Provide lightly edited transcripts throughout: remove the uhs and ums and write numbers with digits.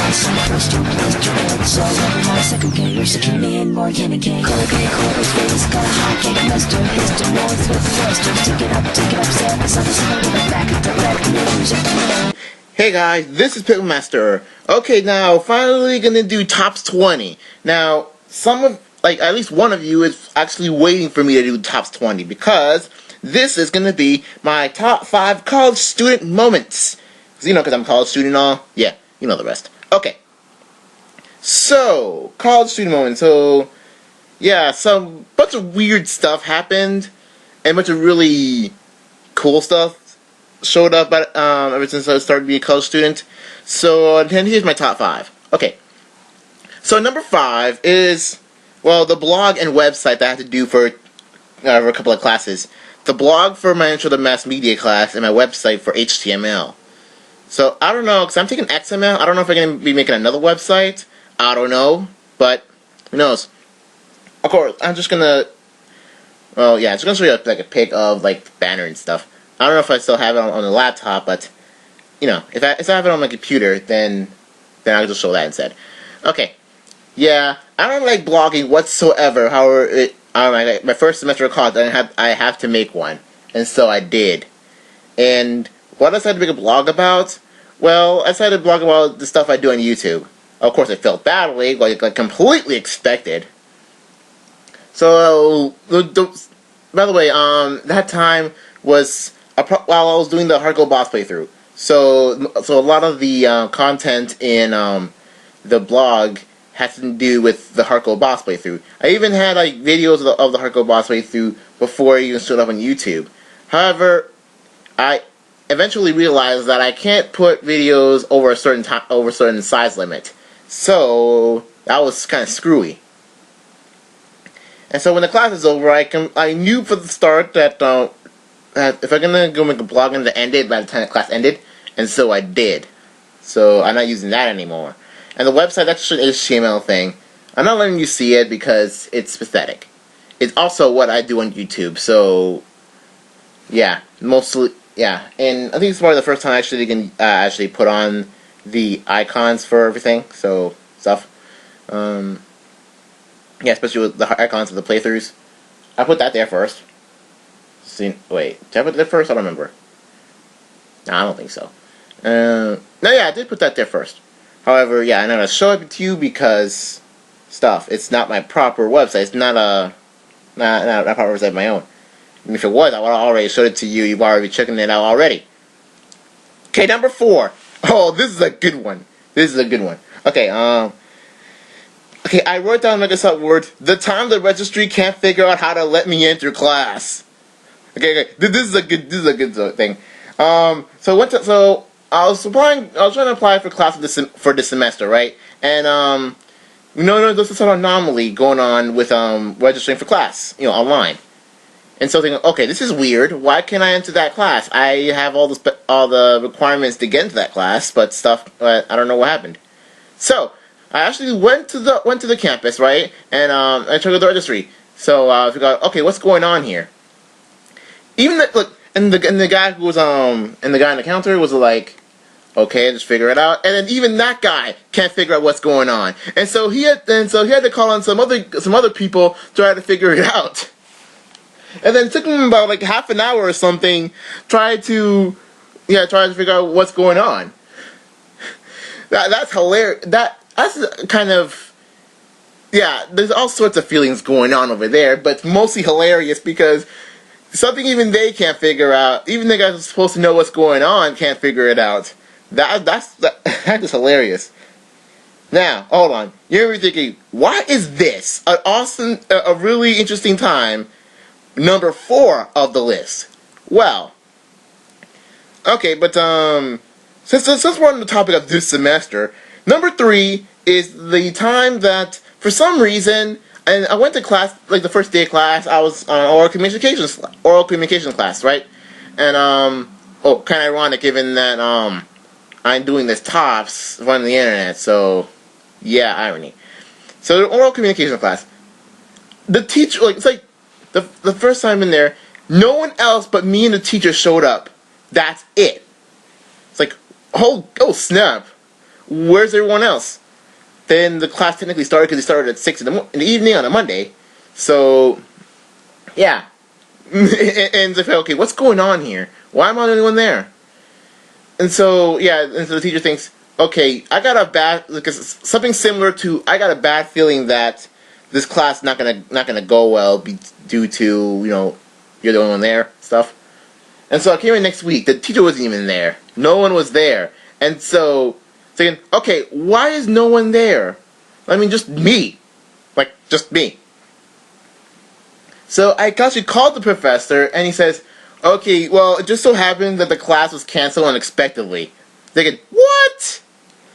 Hey guys, this is Pikmin Master. Okay, now finally gonna do Tops 20. Now, at least one of you is actually waiting for me to do Tops 20 because this is gonna be my top 5 college student moments. Because I'm a college student and all. Yeah, you know the rest. Okay. So, college student moments. So, yeah, some bunch of weird stuff happened and a bunch of really cool stuff showed up ever since I started being a college student. So, then here's my top 5. Okay. So, number 5 is, the blog and website that I had to do for a couple of classes. The blog for my Intro to Mass Media class and my website for HTML. So, I don't know, because I'm taking XML. I don't know if I'm going to be making another website. I don't know, but who knows. Of course, I'm just going to, it's going to show you like a pic of like the banner and stuff. I don't know if I still have it on the laptop, but, if I have it on my computer, then I'll just show that instead. Okay, yeah, I don't like blogging whatsoever. However, my first semester of college, I have to make one, and so I did. And what I decided to make a blog about? Well, I decided to blog about the stuff I do on YouTube. Of course, it failed badly, like completely expected. So, by the way, that time was while I was doing the Hardcore Boss playthrough. So a lot of the content in the blog has to do with the Hardcore Boss playthrough. I even had like videos of the Hardcore Boss playthrough before it even showed up on YouTube. However, I eventually realized that I can't put videos over a certain size limit. So that was kind of screwy. And so when the class is over, I knew for the start that if I'm gonna go make a blog and end it by the time the class ended, and so I did. So I'm not using that anymore. And the website, that's just an HTML thing. I'm not letting you see it because it's pathetic. It's also what I do on YouTube. So yeah, mostly. Yeah, and I think it's probably the first time I can actually put on the icons for everything, stuff. Yeah, especially with the icons of the playthroughs. I put that there first. Wait, did I put that first? I don't remember. No, I don't think so. No, yeah, I did put that there first. However, yeah, I'm not going to show it to you because it's not my proper website. It's not a proper website of my own. And if it was, I would have already showed it to you. You've already been checking it out already. Okay, number 4. Oh, this is a good one. Okay, I wrote down Microsoft Word. The time the registry can't figure out how to let me enter class. Okay. This is a good thing. So I was trying to apply for class for this semester, right? And there's this sort of anomaly going on with registering for class, online. And so thinking, okay, this is weird. Why can't I enter that class? I have all the requirements to get into that class, but I don't know what happened. So I actually went to the campus, right? And I checked the registry. So I figured out, okay, what's going on here? Even the guy who was and the guy on the counter was like, okay, just figure it out. And then even that guy can't figure out what's going on. And so he had to call on some other people to try to figure it out. And then it took him about like half an hour or something, trying to figure out what's going on. That's hilarious. That's kind of, there's all sorts of feelings going on over there, but it's mostly hilarious because something even they can't figure out, even the guys who are supposed to know what's going on can't figure it out. That is hilarious. Now, hold on. You're thinking, why is this a really interesting time? Number 4 of the list. Well, okay, but since we're on the topic of this semester, number 3 is the time that for some reason, and I went to class like the first day of class. I was on oral communication class, right? And kind of ironic given that I'm doing this tops running the internet. So yeah, irony. So the oral communication class, the teacher it's like. The first time in there, no one else but me and the teacher showed up. That's it. It's like, oh snap. where's everyone else? Then the class technically started because it started at 6 in the evening on a Monday. So, yeah. And they felt, okay, what's going on here? Why am I the only one there? And so, yeah, and so the teacher thinks, okay, I got a bad, because something similar to, I got a bad feeling that this class not gonna go well due to, you're the only one there, stuff. And so I came in next week, the teacher wasn't even there. No one was there. And so, thinking, okay, why is no one there? I mean, just me. Like, just me. So I actually called the professor, and he says, okay, well, it just so happened that the class was canceled unexpectedly. Thinking, what?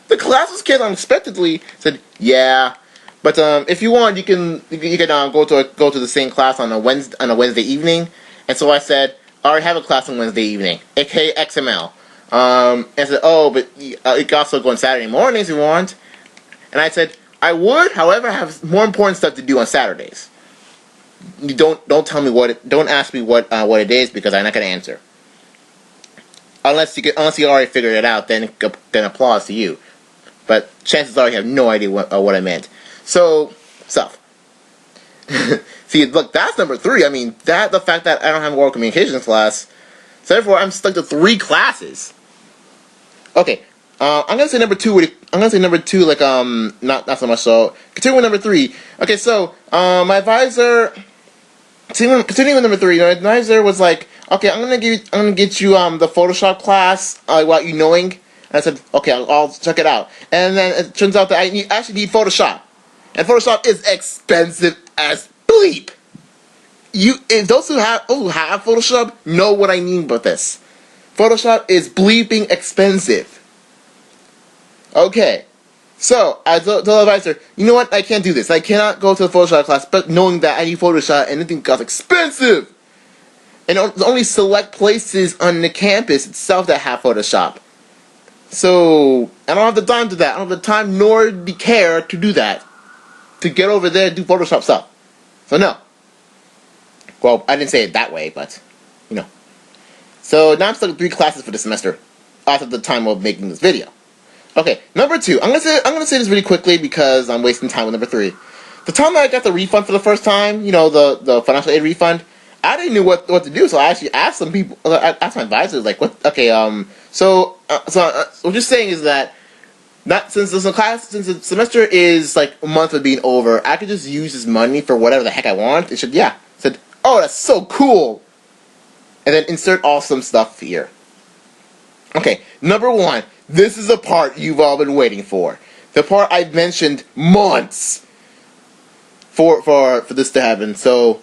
The class was canceled unexpectedly? I said, yeah, but if you want, you can go to the same class on a Wednesday evening. And so I said, I already have a class on Wednesday evening, aka XML. And I said, oh, but you can also go on Saturday mornings if you want. And I said, I would, however, I have more important stuff to do on Saturdays. You don't tell me don't ask me what it is, because I'm not gonna answer. Unless you already figured it out, then applause to you. But chances are you have no idea what I meant. So, stuff. See, look, that's number 3. I mean, the fact that I don't have a world communications class, so therefore I'm stuck to 3 classes. Okay, I'm gonna say number 2. I'm gonna say number 2, like not so much. So continuing with number 3. Okay, so my advisor. Continuing with number 3, my advisor was like, okay, I'm gonna get you the Photoshop class without you knowing. And I said, okay, I'll check it out. And then it turns out that I actually need Photoshop, and Photoshop is expensive as bleep. Those who have Photoshop know what I mean by this. Photoshop is bleeping expensive. Okay. So, I told the advisor, you know what, I can't do this. I cannot go to the Photoshop class, but knowing that I need Photoshop and anything got expensive. And there's only select places on the campus itself that have Photoshop. So, I don't have the time to that. I don't have the time nor the care to do that. To get over there and do Photoshop stuff. So, no. Well, I didn't say it that way, but, So, now I'm stuck with 3 classes for the semester. After the time of making this video. Okay, number 2. I'm gonna say this really quickly because I'm wasting time with number 3. The time that I got the refund for the first time, the financial aid refund, I didn't know what to do, so I actually asked some people. I asked my advisors, like, what? Okay, so what you're saying is that since the semester is like a month of being over, I could just use this money for whatever the heck I want. It said, oh, that's so cool, and then insert awesome stuff here. Okay, number 1. This is the part you've all been waiting for. The part I've mentioned months for this to happen. So,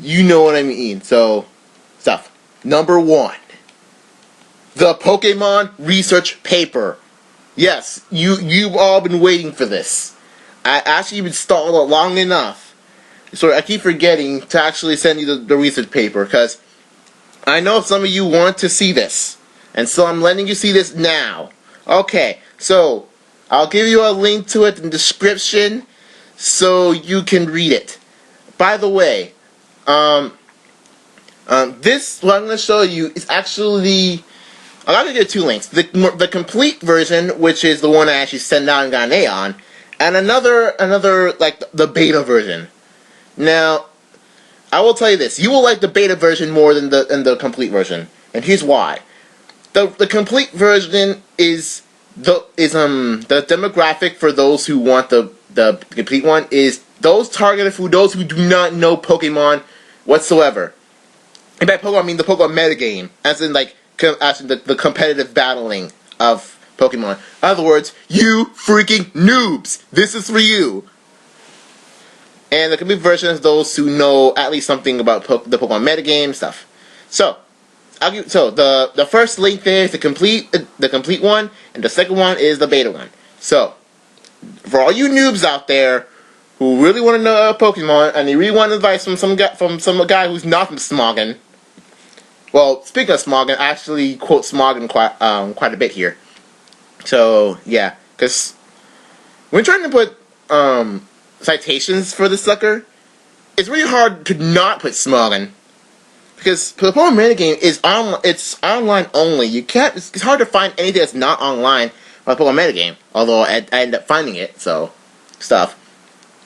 you know what I mean. So, stuff. Number 1. The Pokemon research paper. Yes, you've all been waiting for this. I actually been stalled it long enough. So I keep forgetting to actually send you the research paper, because I know some of you want to see this. And so I'm letting you see this now. Okay, so I'll give you a link to it in the description so you can read it. By the way, this, what I'm going to show you, is actually, I'm going to give you 2 links. The complete version, which is the one I actually sent out and got an A on, and another like the beta version. Now, I will tell you this, you will like the beta version more than the complete version, and here's why. The complete version is the demographic for those who want the complete one is those targeted for those who do not know Pokemon whatsoever. And by Pokemon, I mean the Pokemon metagame, as in the competitive battling of Pokemon. In other words, you freaking noobs! This is for you. And the complete version is those who know at least something about the Pokemon metagame stuff. So, the first link there is the complete one, and the second one is the beta one. So, for all you noobs out there who really want to know Pokemon and you really want advice from some guy who's not from Smoggin. Well, speaking of Smoggin, I actually quote Smoggin quite a bit here. So yeah, because when trying to put citations for this sucker, it's really hard to not put Smoggin. Because the Pokemon metagame is it's online only. You can't. It's hard to find anything that's not online. about Pokemon metagame. Although I ended up finding it, so stuff.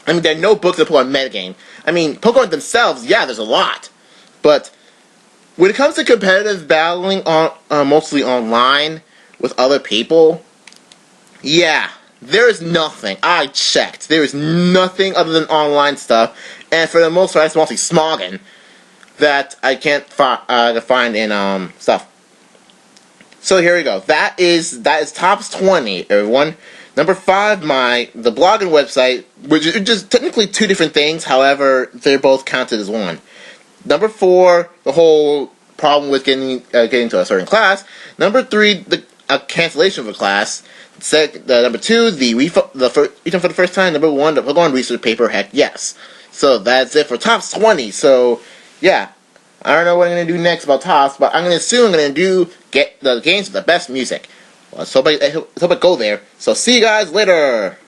I mean, there are no books that Pokemon metagame. I mean, Pokemon themselves, yeah, there's a lot, but when it comes to competitive battling on mostly online with other people, yeah, there is nothing. I checked. There is nothing other than online stuff, and for the most part, it's mostly Smoggin that I can't find in stuff. So here we go. That is Topps 20, everyone. Number 5, the blog and website, which is just technically two different things. However, they're both counted as one. Number 4, the whole problem with getting to a certain class. Number 3, the cancellation of a class. Number 2, the refund for the first time. Number 1, the Pokemon research paper. Heck yes. So that's it for Topps 20. So yeah, I don't know what I'm gonna do next about Topps, but I'm gonna assume I'm gonna get the games with the best music. Well, so I hope I go there. So see you guys later.